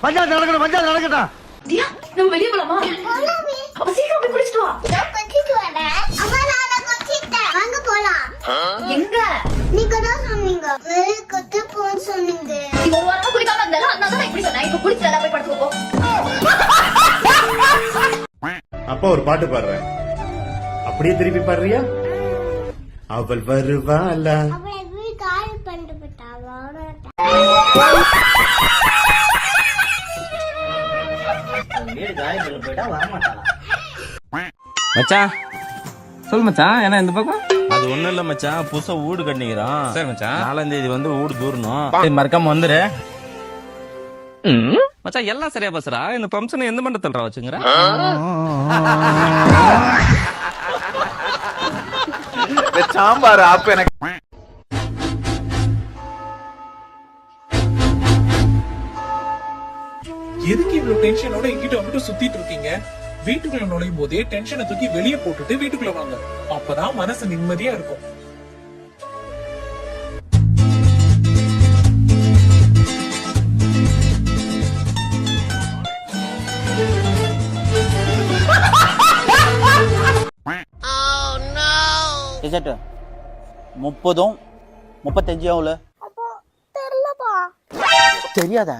பஞ்சாயத்து நடக்கணும், பஞ்சாயத்து நடக்கட்டும். தியா, நம்ம வெளிய போலாமா? அப்ப சீக்கிரம் போய் குளிச்சிட்டு வா. குளிச்சிட்டு வரேன். அம்மா நான் குளிச்சிட்டேன். வாங்க போலாம். எங்க? நீங்க தான் சொன்னீங்க. வெளிய குத்து போன்னு சொன்னீங்க. நீ ஒரு வாரமா குளிக்காம இருந்தால நான் தான் இப்படி சொன்னேன். இப்ப குளிச்சு நல்லா போய் படுத்துக்கோ போ. அப்பா ஒரு பாட்டு பாடுறேன், அப்படியே திருப்பி பாடுறியா? அவள் வருவாளா? அவளை எப்படி கால் பண்ணிட்டு போட்டாவா? மச்சான் சொல் மச்சான், ஏன்னா இந்த பக்கம் அது ஒண்ணும் இல்ல மச்சான், புதுசா வீடு கட்டிக்கிறான். சரி மச்சான், 4ஆம் தேதி வந்து வீடு தூரணும், மறக்காம வந்துரு. மச்சான் எல்லாம் சரியா பேசுறா. இந்த பம்சனை எந்த மண்டத்துல வச்சுங்கிற? சாம்பார் அப்ப எனக்கு எதுக்கு இவ்வளவு டென்ஷனோட எங்கிட்ட வந்துட்டு சுத்திட்டு இருக்கீங்க? வீட்டுக்குள்ள நுழையும் போதே டென்ஷனை தூக்கி வெளியே போட்டுட்டு வீட்டுக்குள்ள வாங்க. அப்பதான் மனசு நிம்மதியா இருக்கும். ரிசல்ட் 30 35 எவ்வளோ தெரியாதா?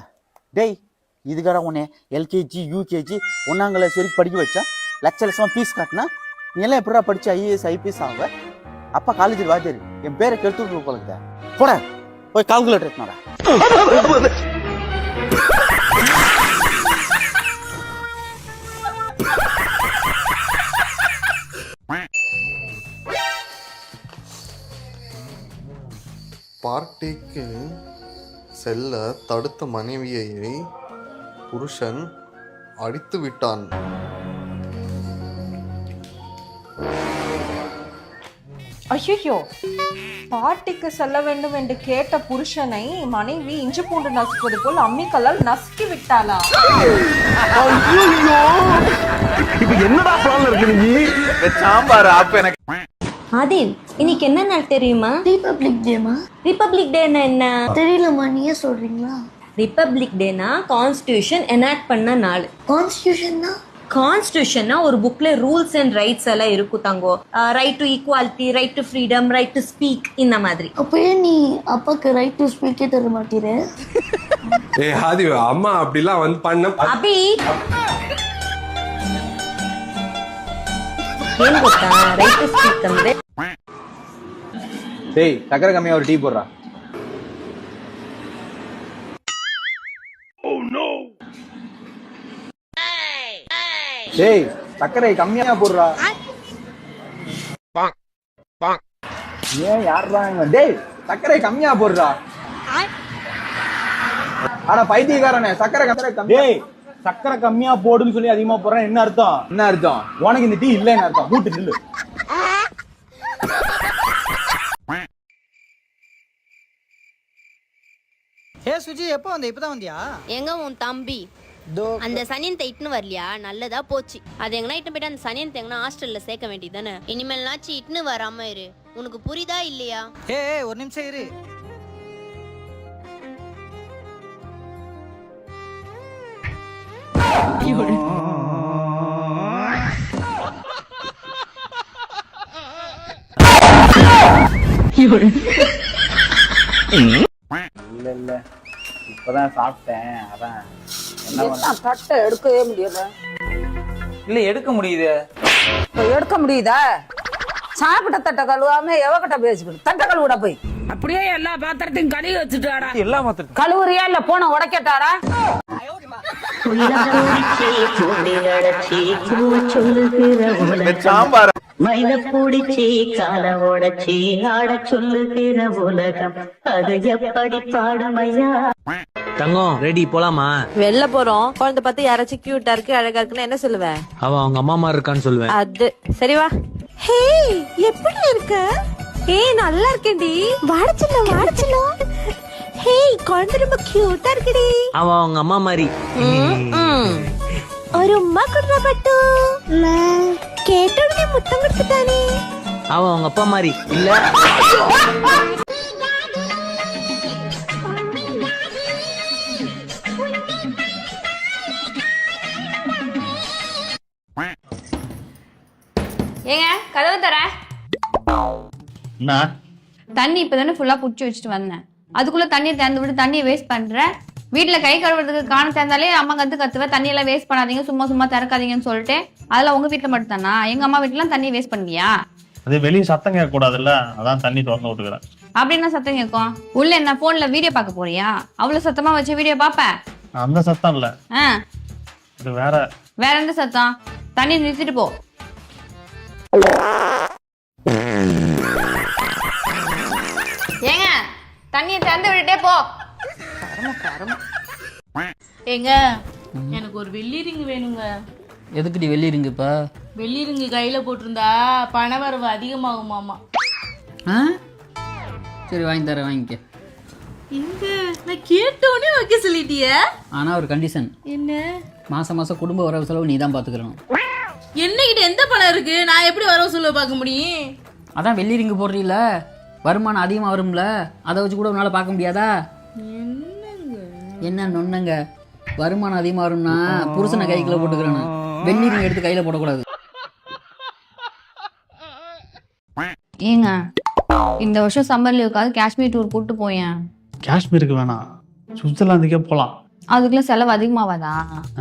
டேய் இதுக்காக உன்னை எல்கேஜி யூகேஜி ஒன்னாங்கள சரி படிக்க வச்சா லட்ச லட்சமா ஃபீஸ் காட்டினா நீ எல்லாம் எப்படா படிச்சு ஐஏஎஸ் ஐபிஎஸ் ஆகுவ? அப்பா காலேஜில் வாத்தியாரு என் பேரை கெடுத்து போலக்குதா. போட போய் கால்குலேட்டர் எடுத்துனாடா. பார்ட்டிக்கு செல்ல தடுத்த மனைவியை புருஷன் அடித்து விட்டான். ஐயோ, பார்ட்டிக்கு செல்ல வேண்டும் என்று கேட்ட புருஷனை மனைவி இஞ்சி பூண்டு நசுக்குவது போல் அம்மிக்கல்லால் நசுக்கி விட்டாளா? இப்ப என்னடா பிளான் இருக்கு நீ? சாம்பார் அப்ப எனக்கு ஆதில், இன்னைக்கு என்ன நாள் தெரியுமா? ரிபப்ளிக் டேமா? ரிபப்ளிக் டேனா என்ன தெரியலம்மா, நீயே சொல்றீங்களா? ரிபப்ளிக் டேனா கான்ஸ்டிடியூஷன் எனாக்ட் பண்ண நாள். கான்ஸ்டிடியூஷன்னா? கான்ஸ்டிடியூஷன்னா ஒரு புக்ல ரூல்ஸ் அண்ட் ரைட்ஸ் எல்லாம் இருக்கும் தங்கோ. Right to equality, right to freedom, right to speak, இந்த மாதிரி. அப்பயே நீ அப்பாக்கு ரைட் டு ஸ்பீக்கே தர மாட்டீரே. ஆதி அம்மா அப்படிலாம் வந்து பண்ண அபி ஏன் ಗೊತ್ತಾ ரைட் டு ஸ்பீக் ಅಂದ್ರೆ? டேய் சக்கரை கம்மியா ஒரு டீ போடுறா. டேய் சக்கரை கம்மியா போடுறா. ஏன் யாருடா இவன்? டேய் சக்கரை கம்மியா போடுறா. அட பைத்தியக்காரனே, சக்கரை கம்மி. டேய் சக்கரை கம்மியா போடுன்னு சொல்லி அதிகமா போடுறேன், என்ன அர்த்தம்? என்ன அர்த்தம்? உனக்கு இந்த டீ இல்லன்னு அர்த்தம். கூட்டு நில்லு. ஏ சுஜி, எப்போ வந்த? இப்பதான் வந்தியா? எங்க உன் தம்பி அந்த சனியன் இட்டுன்னு வரலையா? நல்லதா போச்சு. அது எங்கன்னா இட்டு போயிட்டு அந்த சனியன் எங்கன்னா ஹாஸ்டல்ல சேர்க்க வேண்டியதானே. இனிமேல்னாச்சு இட்டுன்னு வராம இரு. உனக்கு புரியுதா இல்லையா? ஏ ஒரு நிமிஷம் இரு. இல்ல இல்ல இப்பதான் சாப்பிட்டேன், அதான். தட்டை எடுக்கவே முடியல. இல்ல எடுக்க முடியுது. எடுக்க முடியுதா? சாப்பிட்ட தட்டை கழுவாம எவகிட்ட பேசிக்கிட்டு தட்டை கழுவுட போய். அப்படியே எல்லா பாத்திரத்தையும் கழுவி வச்சுட்டாடா. எல்லா பாத்திரம் கழுவுறியா இல்ல போன உடைக்கட்டாடா? சாம்பார் மயில பூடிச்சி கால ஓடச்சி ஆட சொல்லுகிற உலகம் அது எப்படி பாடுமையா? தங்கம் ரெடி போலாமா? வெளில போறோம். குழந்தை பார்த்து யாராச்சும் கியூட்டா இருக்கு அழகா இருக்குன்னு என்ன சொல்லுவேன்? அவ அவங்க அம்மா மாதிரி இருக்கான்னு சொல்லுவேன். அது சரி வா. ஹே எப்படி இருக்க? ஏய் நல்லா இருக்கேன்டி. வாடச்சல வாடச்சல. ஹே குழந்தை ரொம்ப கியூட்டா இருக்குடி. அவ அவங்க அம்மா மாதிரி. ஒரு உம்மா குடுறா பட்டு. கேட்டோடனே முத்தம் கொடுத்துட்டானே. அவ அவங்க அப்பா மாதிரி இல்ல. என்ன தண்ணி இப்பதானே ஃபுல்லா புடிச்சு வச்சுட்டு வந்தேன், அதுக்குள்ள தண்ணியை திறந்து விட்டு தண்ணியை வேஸ்ட் பண்ற. வீட்டுல கை கழுவுறதுக்கு காண திறந்தாலே அம்மா கத்துவேன் தண்ணியெல்லாம் வேஸ்ட் பண்ணாதீங்க, சும்மா திறக்காதீங்கன்னு சொல்லிட்டு. அதெல்லாம் உங்க வீட்டுல மட்டும் தானா? எங்க அம்மா வீட்டுலாம் தண்ணியை வேஸ்ட் பண்ணுவியா? அது வெளியே சத்தம் கேட்க கூடாதுல்ல, அதான் தண்ணி திறந்து விட்டுக்கிறேன். அப்படின்னா சத்தம் கேட்கும். உள்ள என்ன போன்ல வீடியோ பார்க்க போறியா? அவ்வளவு சத்தமா வச்சு வீடியோ பாப்ப? அந்த சத்தம் இல்ல, இது வேற. வேற எந்த சத்தம்? தண்ணி நிறுத்திட்டு போ. ஏங்க தண்ணியை திறந்து விட்டுட்டே போ. ஏங்க எனக்கு ஒரு வெள்ளி ரிங்கு வேணுங்க. எதுக்குடி வெள்ளி ரிங்கு இப்ப? வெள்ளி ரிங்கு கையில போட்டிருந்தா பணவரவு அதிகமாகுமாமா. சரி வாங்கி தரேன், வாங்கிக்க. இங்க நான் கேட்டோன்னே வைக்க சொல்லிட்டிய. ஆனா ஒரு கண்டிஷன். என்ன? மாசம் மாசம் குடும்ப வரவு செலவு நீ தான் பாத்துக்கணும். என்னகிட்ட எந்த பணம் இருக்கு, நான் எப்படி வரவு செலவு பார்க்க முடியும்? அதான் வெள்ளி ரிங்கு போடுறீல, வருமானம் அதிகமா வரும்ல, அதை வச்சு கூட உன்னால பார்க்க முடியாதா? என்ன நொன்னங்க, வருமானம் அதிகமா வரும்னா புருஷனை கைக்குள்ள போட்டுக்கிறேன்னு, வெள்ளி ரிங் எடுத்து கையில போடக்கூடாது. ஏங்க இந்த வருஷம் சம்மர் லீவுக்காவது காஷ்மீர் டூர் கூட்டு போயேன். காஷ்மீருக்கு வேணாம், சுவிட்சர்லாந்துக்கே போலாம். அதுக்குள்ள செலவு அதிகமாவாதா?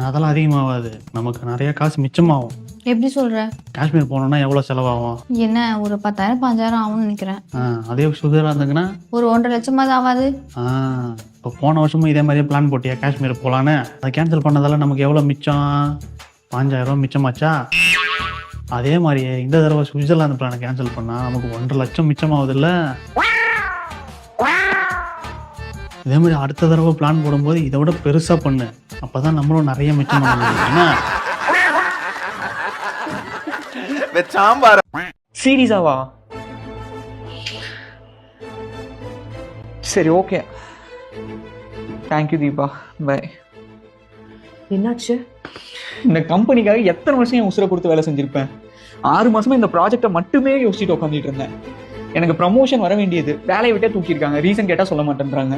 அதெல்லாம் அதிகமாகாது, நமக்கு நிறைய காசு மிச்சமாகும். எப்படி சொல்ற? காஷ்மீர் போனோம்னா எவ்வளவு செலவாகும்? என்ன ஒரு 10,000 5,000 ஆகும்னு நினைக்கிறேன். அதே சுவிட்சர்லாந்துக்குன்னா ஒரு 1.5 லட்சமாவது ஆகாது? இப்போ போன வருஷமும் இதே மாதிரியே பிளான் போட்டியா காஷ்மீர் போலான்னு? அதை கேன்சல் பண்ணதால நமக்கு எவ்வளவு மிச்சம்? 5,000 ரூபாய் மிச்சமாச்சா? அதே மாதிரியே இந்த தடவை சுவிட்சர்லாந்து பிளானை கேன்சல் பண்ணா நமக்கு 1.5 லட்சம் மிச்சமாகுது இல்ல? இதே மாதிரி அடுத்த தடவை பிளான் போடும்போது இதை விட பெருசா பண்ணு, அப்பதான் நம்மளும் நிறைய மிச்சம் சாம்பார். சீரியஸாவா? சரி ஓகே, தேங்க்யூ தீபா, பை. என்னாச்சு? இந்த கம்பெனிக்காக எத்தனை வருஷம் என் உசுரை கொடுத்து வேலை செஞ்சிருப்பேன். 6 மாசமா இந்த ப்ராஜெக்டை மட்டுமே யோசிச்சுட்டு உட்காந்துட்டு இருந்தேன். எனக்கு ப்ரமோஷன் வர வேண்டியது, வேலையை விட்டே தூக்கியிருக்காங்க. ரீசன் கேட்டா சொல்ல மாட்டேன்றாங்க.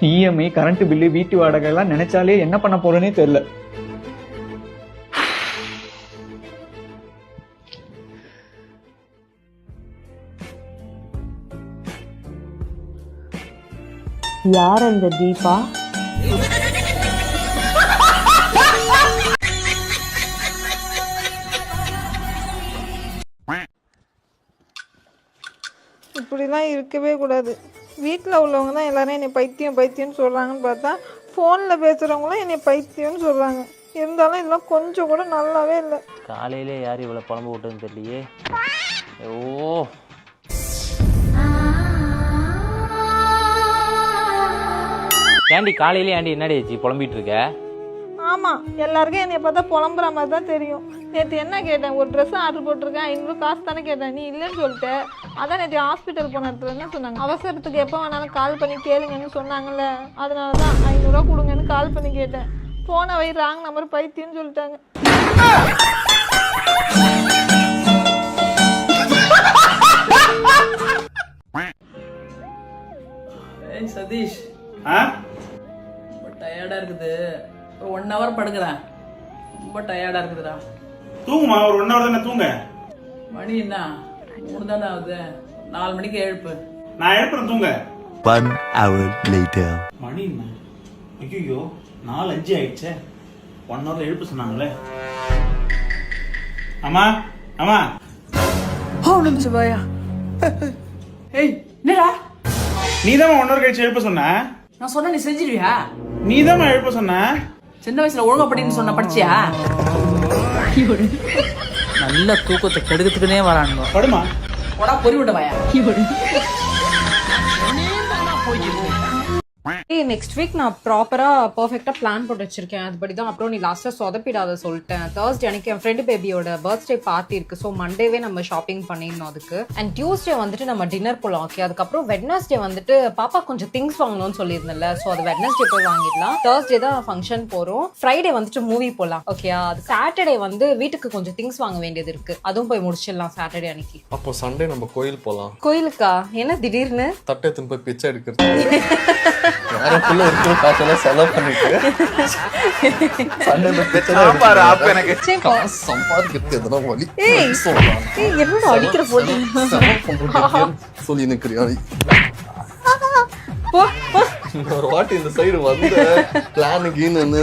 இஎம்ஐ, கரண்ட் பில்லு, வீட்டு வாடகை எல்லாம் நினைச்சாலே என்ன பண்ண போறேன்னே தெரியல. யார் அந்த தீபா? இப்படிலாம் இருக்கவே கூடாது. வீட்டில் உள்ளவங்க தான் எல்லாரும் என்னை பைத்தியம்னு சொல்கிறாங்கன்னு பார்த்தா ஃபோனில் பேசுகிறவங்களும் என்னை பைத்தியம்னு சொல்கிறாங்க. இருந்தாலும் இதெல்லாம் கொஞ்சம் கூட நல்லாவே இல்லை. காலையிலே யார் இவ்வளோ புலம்பு விட்டுன்னு தெரியலையே. ஓ ஏண்டி காலையிலே ஏண்டி என்னடி புலம்பிட்டு இருக்க? ஆமாம், எல்லாருக்கும் என்னை பார்த்தா புலம்புற மாதிரி தான் தெரியும். நேற்று என்ன கேட்டேன், ஒரு ட்ரெஸ் ஆர்டர் போட்டிருக்கேன், 500 காசு தானே கேட்டேன், நீ இல்லைன்னு சொல்லிட்டு. அதான் நேற்று ஹாஸ்பிட்டல் போன இடத்துல என்ன சொன்னாங்க, அவசரத்துக்கு எப்போ வேணாலும் கால் பண்ணி கேளுங்கன்னு சொன்னாங்கல்ல, அதனால தான் 500 ரூபா கொடுங்கன்னு கால் பண்ணி கேட்டேன். போன வை ராங் நம்பர், பைத்தியம்னு சொல்லிட்டாங்க. சதீஷ், ரொம்ப டயர்டா இருக்குது, ஒரு 1 hour படுக்கிறேன். ரொம்ப டயர்டா இருக்குதுடா. தூங்குமா, ஒரு 1 hour தானே தூங்க. மணி என்ன 3 தானே ஆகுது, 4 மணிக்கு எழுப்பு. நான் எழுப்புறேன், தூங்க. 1 hour later. மணி என்ன? ஐயோ 4:05 ஆயிடுச்சே. 1 hourல எழுப்பு சொன்னாங்களே. அம்மா அம்மா. நிமிஷம் பாயா. ஏய் என்னடா? நீதான் 1 hour கழிச்சு எழுப்ப சொன்ன. நான் சொன்ன நீ செஞ்சிருவியா? நீதான் எழுப்ப சொன்ன. சின்ன வயசுல ஒழுங்கா படின்னு சொன்ன, படிச்சியா? நல்ல தூக்கத்தை கெடுக்கிறதுக்குனே வரானுங்க. படுமா போடா பொறி விடவாயா. நெக்ஸ்ட் வீக் நான் ப்ராப்பரா பர்ஃபெக்டா பிளான் போட்டு வச்சிருக்கேன். அதுபடி தான். அப்புறம் நீ லாஸ்டா சொதப்பிடாத சொல்லிட்டேன். Thursday அன்னைக்கு என் ஃப்ரெண்டு பேபியோட பர்த்டே பார்ட்டி இருக்கு. ஸோ மண்டேவே நம்ம ஷாப்பிங் பண்ணிடணும் அதுக்கு. அண்ட் டியூஸ்டே வந்துட்டு நம்ம டின்னர் போலாம். ஓகே, அதுக்கப்புறம் வெட்னஸ்டே வந்துட்டு பாப்பா கொஞ்சம் திங்ஸ் வாங்கணும்னு சொல்லியிருந்தேன்ல, ஸோ அது வெட்னஸ்டே போய் வாங்கிடலாம். Thursday தான் ஃபங்க்ஷன் போறோம். ஃப்ரைடே வந்துட்டு மூவி போலாம். ஓகேயா? அது சாட்டர்டே வந்து வீட்டுக்கு கொஞ்சம் திங்ஸ் வாங்க வேண்டியது இருக்கு, அதுவும் போய் முடிச்சிடலாம் சாட்டர்டே அன்னைக்கு. அப்போ சண்டே நம்ம கோயில் போலாம். கோயிலுக்கா? என்ன திடீர்னு? தட்டை போய் பிச்சை எடுக்கிறது. யாருக்குள்ள இருக்கிற காசெல்லாம் செலவு பண்ணிட்டு சண்டையில பிரச்சனை சாம்பார் ஆப்பு எனக்கு. காசு சம்பாதிக்கிறது எதனா வழி ஏய், சொல்லலாம். ஏய், என்னடா அடிக்கிற போது? செலவு பண்றது சொல்லி நிற்கிறியா போ, போ. ஒரு வாட்டி இந்த சைடு வந்த பிளானுக்குன்னு